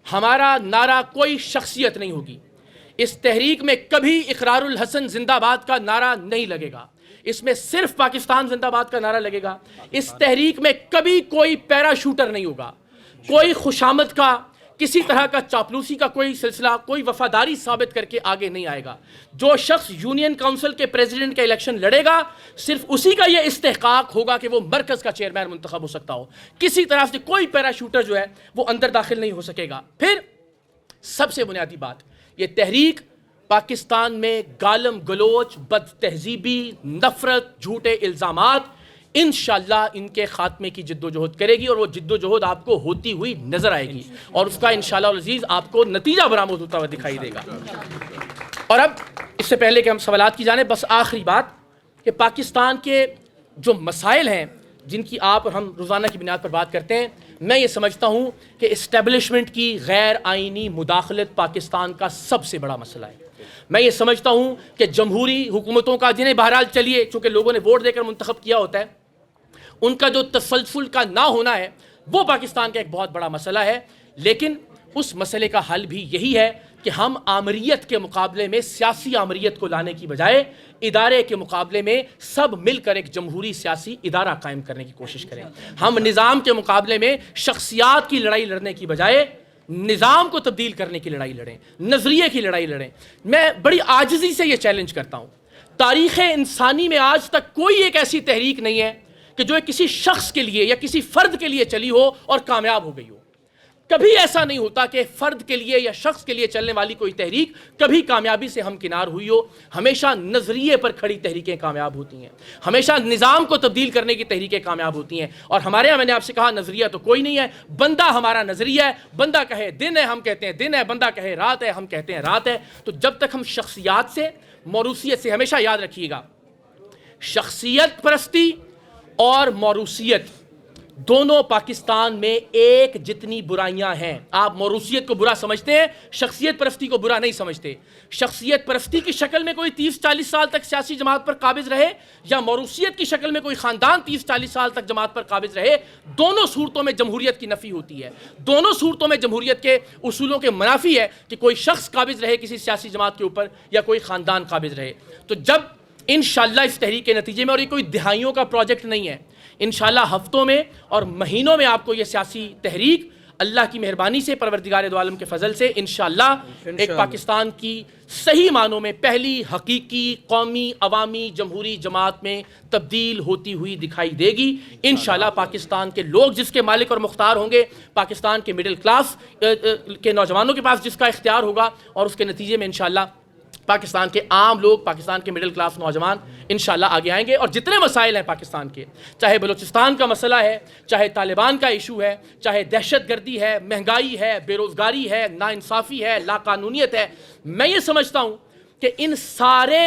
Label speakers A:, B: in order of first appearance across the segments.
A: ہمارا نعرہ کوئی شخصیت نہیں ہوگی. اس تحریک میں کبھی اقرار الحسن زندہ باد کا نعرہ نہیں لگے گا. اس میں صرف پاکستان زندہ باد کا نعرہ لگے گا. اس تحریک میں کبھی کوئی پیرا شوٹر نہیں ہوگا. کوئی خوشامد کا، کسی طرح کا چاپلوسی کا کوئی سلسلہ، کوئی وفاداری ثابت کر کے آگے نہیں آئے گا. جو شخص یونین کونسل کے پریزیڈنٹ کا الیکشن لڑے گا، صرف اسی کا یہ استحقاق ہوگا کہ وہ مرکز کا چیئرمین منتخب ہو سکتا ہو. کسی طرح سے کوئی پیرا شوٹر جو ہے وہ اندر داخل نہیں ہو سکے گا. پھر سب سے بنیادی بات، یہ تحریک پاکستان میں گالم گلوچ، بد تہذیبی، نفرت، جھوٹے الزامات، انشاءاللہ ان کے خاتمے کی جد و جہد کرے گی، اور وہ جد و جہد آپ کو ہوتی ہوئی نظر آئے گی، اور اس کا انشاءاللہ العزیز آپ کو نتیجہ برآمد ہوتا ہوا دکھائی دے گا. اور اب اس سے پہلے کہ ہم سوالات کی جانب، بس آخری بات کہ پاکستان کے جو مسائل ہیں جن کی آپ اور ہم روزانہ کی بنیاد پر بات کرتے ہیں، میں یہ سمجھتا ہوں کہ اسٹیبلشمنٹ کی غیر آئینی مداخلت پاکستان کا سب سے بڑا مسئلہ ہے. میں یہ سمجھتا ہوں کہ جمہوری حکومتوں کا، جنہیں بہرحال چلیے چونکہ لوگوں نے ووٹ دے کر منتخب کیا ہوتا ہے، ان کا جو تسلسل کا نہ ہونا ہے وہ پاکستان کا ایک بہت بڑا مسئلہ ہے. لیکن اس مسئلے کا حل بھی یہی ہے کہ ہم آمریت کے مقابلے میں سیاسی آمریت کو لانے کی بجائے ادارے کے مقابلے میں سب مل کر ایک جمہوری سیاسی ادارہ قائم کرنے کی کوشش کریں. ہم نظام کے مقابلے میں شخصیات کی لڑائی لڑنے کی بجائے نظام کو تبدیل کرنے کی لڑائی لڑیں، نظریے کی لڑائی لڑیں. میں بڑی عاجزی سے یہ چیلنج کرتا ہوں، تاریخ انسانی میں آج تک کوئی ایک ایسی تحریک نہیں ہے کہ جو کسی شخص کے لیے یا کسی فرد کے لیے چلی ہو اور کامیاب ہو گئی ہو. کبھی ایسا نہیں ہوتا کہ فرد کے لیے یا شخص کے لیے چلنے والی کوئی تحریک کبھی کامیابی سے ہمکنار ہوئی ہو. ہمیشہ نظریے پر کھڑی تحریکیں کامیاب ہوتی ہیں، ہمیشہ نظام کو تبدیل کرنے کی تحریکیں کامیاب ہوتی ہیں. اور ہمارے یہاں میں نے آپ سے کہا نظریہ تو کوئی نہیں ہے، بندہ ہمارا نظریہ ہے. بندہ کہے دن ہے ہم کہتے ہیں دن ہے، بندہ کہے رات ہے ہم کہتے ہیں رات ہے. تو جب تک ہم شخصیات سے، موروثیت سے، ہمیشہ یاد رکھیے گا، شخصیت پرستی اور موروثیت دونوں پاکستان میں ایک جتنی برائیاں ہیں. آپ موروثیت کو برا سمجھتے ہیں، شخصیت پرستی کو برا نہیں سمجھتے. شخصیت پرستی کی شکل میں کوئی 30-40 سال تک سیاسی جماعت پر قابض رہے، یا موروثیت کی شکل میں کوئی خاندان 30-40 سال تک جماعت پر قابض رہے، دونوں صورتوں میں جمہوریت کی نفی ہوتی ہے. دونوں صورتوں میں جمہوریت کے اصولوں کے منافی ہے کہ کوئی شخص قابض رہے کسی سیاسی جماعت کے اوپر یا کوئی خاندان قابض رہے. تو جب انشاءاللہ اس تحریک کے نتیجے میں، اور یہ کوئی دہائیوں کا پروجیکٹ نہیں ہے، انشاءاللہ ہفتوں میں اور مہینوں میں آپ کو یہ سیاسی تحریک اللہ کی مہربانی سے، پروردگار دو عالم کے فضل سے انشاءاللہ ایک پاکستان کی صحیح معنوں میں پہلی حقیقی قومی عوامی جمہوری جماعت میں تبدیل ہوتی ہوئی دکھائی دے گی. انشاءاللہ پاکستان کے لوگ جس کے مالک اور مختار ہوں گے، پاکستان کے مڈل کلاس کے نوجوانوں کے پاس جس کا اختیار ہوگا، اور اس کے نتیجے میں انشاءاللہ پاکستان کے عام لوگ، پاکستان کے مڈل کلاس نوجوان انشاءاللہ آگے آئیں گے. اور جتنے مسائل ہیں پاکستان کے، چاہے بلوچستان کا مسئلہ ہے، چاہے طالبان کا ایشو ہے، چاہے دہشت گردی ہے، مہنگائی ہے، بے روزگاری ہے، ناانصافی ہے، لا قانونیت ہے، میں یہ سمجھتا ہوں کہ ان سارے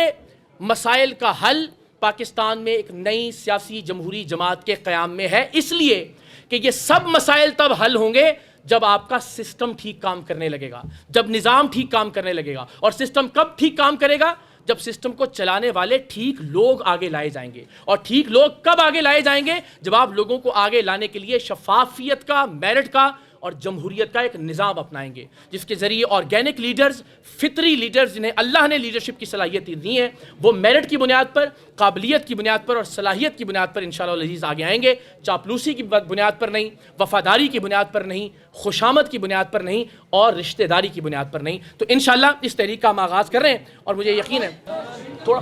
A: مسائل کا حل پاکستان میں ایک نئی سیاسی جمہوری جماعت کے قیام میں ہے. اس لیے کہ یہ سب مسائل تب حل ہوں گے جب آپ کا سسٹم ٹھیک کام کرنے لگے گا، جب نظام ٹھیک کام کرنے لگے گا. اور سسٹم کب ٹھیک کام کرے گا؟ جب سسٹم کو چلانے والے ٹھیک لوگ آگے لائے جائیں گے. اور ٹھیک لوگ کب آگے لائے جائیں گے؟ جب آپ لوگوں کو آگے لانے کے لیے شفافیت کا، میرٹ کا اور جمہوریت کا ایک نظام اپنائیں گے، جس کے ذریعے آرگینک لیڈرز، فطری لیڈرز جنہیں اللہ نے لیڈرشپ کی صلاحیت دی ہے، وہ میرٹ کی بنیاد پر، قابلیت کی بنیاد پر اور صلاحیت کی بنیاد پر انشاءاللہ العزیز آگے آئیں گے. چاپلوسی کی بنیاد پر نہیں، وفاداری کی بنیاد پر نہیں، خوشامد کی بنیاد پر نہیں، اور رشتہ داری کی بنیاد پر نہیں. تو انشاءاللہ اس تحریک کا ہم آغاز کر رہے ہیں، اور مجھے یقین ہے تھوڑا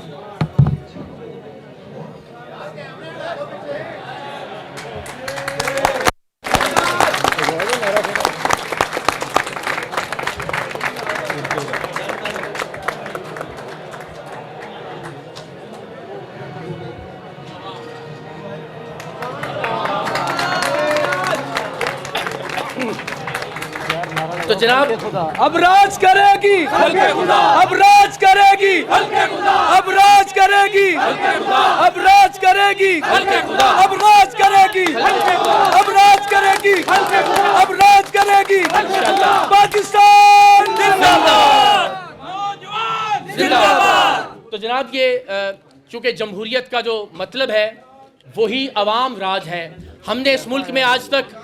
A: تو جناب
B: اب راج کرے گی، اب راج کرے گی، اب راج کرے گی، اب راج کرے گی، اب راج کرے گی، اب راج کرے گی، اب راج کرے گی. پاکستان زندہ باد.
A: تو جناب یہ چونکہ جمہوریت کا جو مطلب ہے وہی عوام راج ہے. ہم نے اس ملک میں آج تک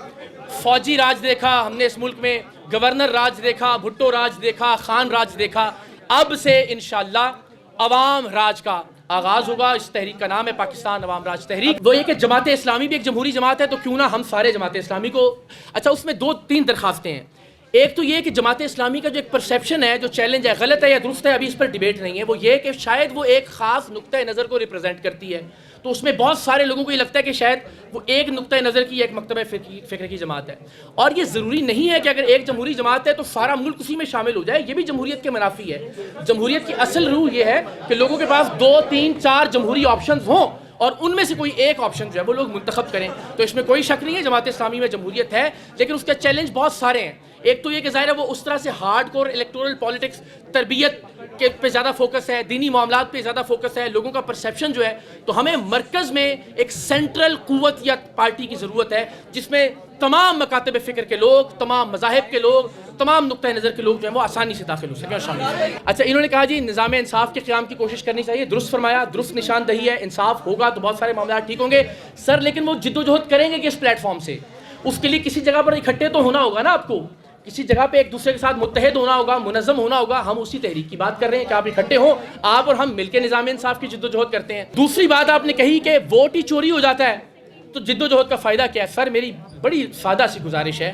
A: فوجی راج دیکھا، ہم نے اس ملک میں گورنر راج دیکھا, بھٹو راج دیکھا, خان راج دیکھا, اب سے انشاءاللہ عوام راج کا آغاز ہوگا. اس تحریک کا نام ہے پاکستان عوام راج تحریک. وہ یہ کہ جماعت اسلامی بھی ایک جمہوری جماعت ہے, تو کیوں نہ ہم سارے جماعت اسلامی کو, اچھا اس میں 2-3 درخواستیں ہیں. ایک تو یہ کہ جماعت اسلامی کا جو ایک پرسیپشن ہے, جو چیلنج ہے, غلط ہے یا درست ہے, ابھی اس پر ڈیبیٹ نہیں ہے, وہ یہ کہ شاید وہ ایک خاص نقطۂ نظر کو ریپرزینٹ کرتی ہے. تو اس میں بہت سارے لوگوں کو یہ لگتا ہے کہ شاید وہ ایک نقطۂ نظر کی ایک مکتبہ فکر کی جماعت ہے. اور یہ ضروری نہیں ہے کہ اگر ایک جمہوری جماعت ہے تو سارا ملک اسی میں شامل ہو جائے. یہ بھی جمہوریت کے منافی ہے. جمہوریت کی اصل روح یہ ہے کہ لوگوں کے پاس 2-3-4 جمہوری آپشنز ہوں اور ان میں سے کوئی ایک آپشن جو ہے وہ لوگ منتخب کریں. تو اس میں کوئی شک نہیں ہے جماعت اسلامی میں جمہوریت ہے, لیکن اس کے چیلنج بہت سارے ہیں. ایک تو یہ کہ ظاہر ہے وہ اس طرح سے ہارڈ کور الیکٹورل پالیٹکس, تربیت کے پہ زیادہ فوکس ہے, دینی معاملات پہ زیادہ فوکس ہے, لوگوں کا پرسیپشن جو ہے. تو ہمیں مرکز میں ایک سینٹرل قوت یا پارٹی کی ضرورت ہے جس میں تمام مکاتب فکر کے لوگ, تمام مذاہب کے لوگ, تمام نقطۂ نظر کے لوگ جو ہیں وہ آسانی سے داخل ہو سکیں اور شامل ہوں. اچھا انہوں نے کہا جی نظام انصاف کے قیام کی کوشش کرنی چاہیے. درست فرمایا, درست نشاندہی ہے. انصاف ہوگا تو بہت سارے معاملات ٹھیک ہوں گے سر, لیکن وہ جد و جہد کریں گے کہ اس پلیٹ فارم سے, اس کے لیے کسی جگہ پر اکٹھے تو ہونا ہوگا نا آپ کو, کسی جگہ پہ ایک دوسرے کے ساتھ متحد ہونا ہوگا, منظم ہونا ہوگا. ہم اسی تحریک کی بات کر رہے ہیں کہ آپ اکٹھے ہوں, آپ اور ہم مل کے نظام انصاف کی جد و جہد کرتے ہیں. دوسری بات آپ نے کہی کہ ووٹ ہی چوری ہو جاتا ہے تو جد و جہد کا فائدہ کیا ہے. سر میری بڑی سادہ سی گزارش ہے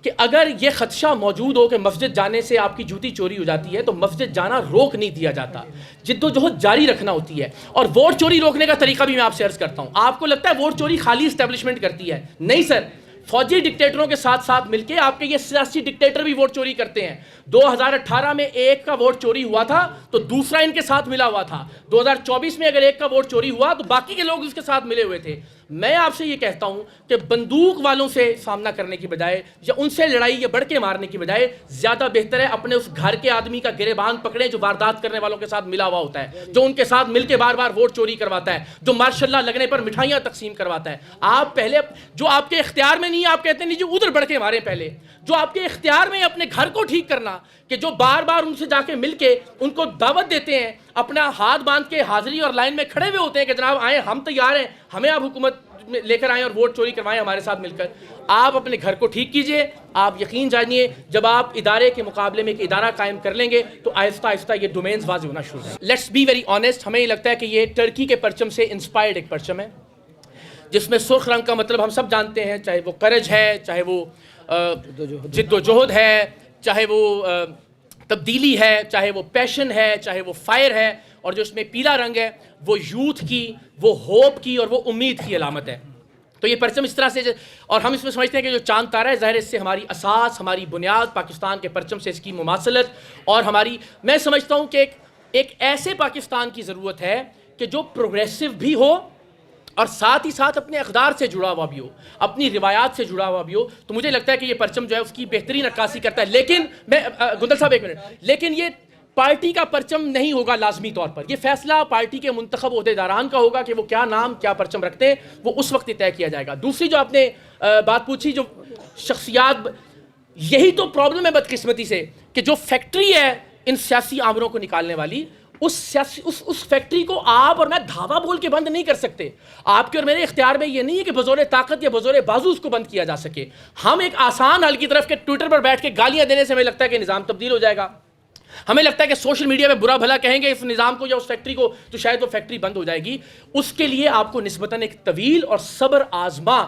A: کہ اگر یہ خدشہ موجود ہو کہ مسجد جانے سے آپ کی جوتی چوری ہو جاتی ہے تو مسجد جانا روک نہیں دیا جاتا, جد و جہد جاری رکھنا ہوتی ہے. اور ووٹ چوری روکنے کا طریقہ بھی میں آپ سے عرض کرتا ہوں. آپ کو لگتا ہے ووٹ چوری خالی اسٹیبلشمنٹ کرتی ہے, نہیں سر. فوجی ڈکٹیٹروں کے ساتھ ساتھ مل کے آپ کے یہ سیاسی ڈکٹیٹر بھی ووٹ چوری کرتے ہیں. 2018 میں ایک کا ووٹ چوری ہوا تھا تو دوسرا ان کے ساتھ ملا ہوا تھا. 2024 میں اگر ایک کا ووٹ چوری ہوا تو باقی کے لوگ اس کے ساتھ ملے ہوئے تھے. میں آپ سے یہ کہتا ہوں کہ بندوق والوں سے سامنا کرنے کی بجائے یا ان سے لڑائی یا بڑھ کے مارنے کی بجائے زیادہ بہتر ہے اپنے اس گھر کے آدمی کا گریبان پکڑیں جو واردات کرنے والوں کے ساتھ ملا ہوا ہوتا ہے, جو ان کے ساتھ مل کے بار بار ووٹ چوری کرواتا ہے, جو ماشاء اللہ لگنے پر مٹھائیاں تقسیم کرواتا ہے. آپ پہلے جو آپ کے اختیار میں نہیں, آپ کہتے ہیں نہیں جو ادھر بڑھ کے مارے, پہلے جو آپ کے اختیار میں اپنے گھر کو ٹھیک کرنا, کہ جو بار بار ان سے جا کے مل کے ان کو دعوت دیتے ہیں, اپنا ہاتھ باندھ کے حاضری اور لائن میں کھڑے ہوئے ہوتے ہیں کہ جناب آئیں, ہم تیار ہیں, ہمیں آپ حکومت لے کر آئیں اور ووٹ چوری کروائیں ہمارے ساتھ مل کر. آپ اپنے گھر کو ٹھیک کیجئے. آپ یقین جانیے جب آپ ادارے کے مقابلے میں ایک ادارہ قائم کر لیں گے تو آہستہ آہستہ یہ ڈومینز واضح ہونا شروع ہیں. لیٹس بی ویری آنیسٹ, ہمیں یہ لگتا ہے کہ یہ ٹرکی کے پرچم سے انسپائرڈ ایک پرچم ہے جس میں سرخ رنگ کا مطلب ہم سب جانتے ہیں, چاہے وہ کرج ہے, چاہے وہ جد و جہد ہے, چاہے وہ تبدیلی ہے, چاہے وہ پیشن ہے, چاہے وہ فائر ہے, اور جو اس میں پیلا رنگ ہے وہ یوتھ کی, وہ ہوپ کی اور وہ امید کی علامت ہے. تو یہ پرچم اس طرح سے, اور ہم اس میں سمجھتے ہیں کہ جو چاند تارہ ہے ظاہر اس سے ہماری اساس, ہماری بنیاد پاکستان کے پرچم سے اس کی مماثلت, اور ہماری, میں سمجھتا ہوں کہ ایک ایسے پاکستان کی ضرورت ہے کہ جو پروگریسو بھی ہو اور ساتھ ہی ساتھ اپنے اقدار سے جڑا ہوا بھی ہو, اپنی روایات سے جڑا ہوا بھی ہو. تو مجھے لگتا ہے کہ یہ پرچم جو ہے اس کی بہترین عکاسی کرتا ہے. لیکن میں گندل صاحب ایک منٹ, لیکن یہ پارٹی کا پرچم نہیں ہوگا لازمی طور پر. یہ فیصلہ پارٹی کے منتخب عہدیداران کا ہوگا کہ وہ کیا نام, کیا پرچم رکھتے ہیں, وہ اس وقت طے کیا جائے گا. دوسری جو آپ نے بات پوچھی, جو شخصیات, یہی تو پرابلم ہے بدقسمتی سے کہ جو فیکٹری ہے ان سیاسی آمروں کو نکالنے والی, اس فیکٹری کو آپ اور میں دھاوا بول کے بند نہیں کر سکتے. آپ کے اور میرے اختیار میں یہ نہیں ہے کہ بزور طاقت یا بزور بازو اس کو بند کیا جا سکے. ہم ایک آسان حل کی طرف کے ٹویٹر پر بیٹھ کے گالیاں دینے سے ہمیں لگتا ہے کہ نظام تبدیل ہو جائے گا. ہمیں لگتا ہے کہ سوشل میڈیا پہ برا بھلا کہیں گے اس نظام کو یا اس فیکٹری کو تو شاید وہ فیکٹری بند ہو جائے گی. اس کے لیے آپ کو نسبتاً ایک طویل اور صبر آزما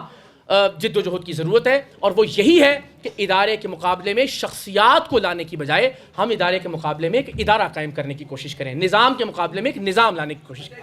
A: جد و جہد کی ضرورت ہے, اور وہ یہی ہے کہ ادارے کے مقابلے میں شخصیات کو لانے کی بجائے ہم ادارے کے مقابلے میں ایک ادارہ قائم کرنے کی کوشش کریں, نظام کے مقابلے میں ایک نظام لانے کی کوشش کریں.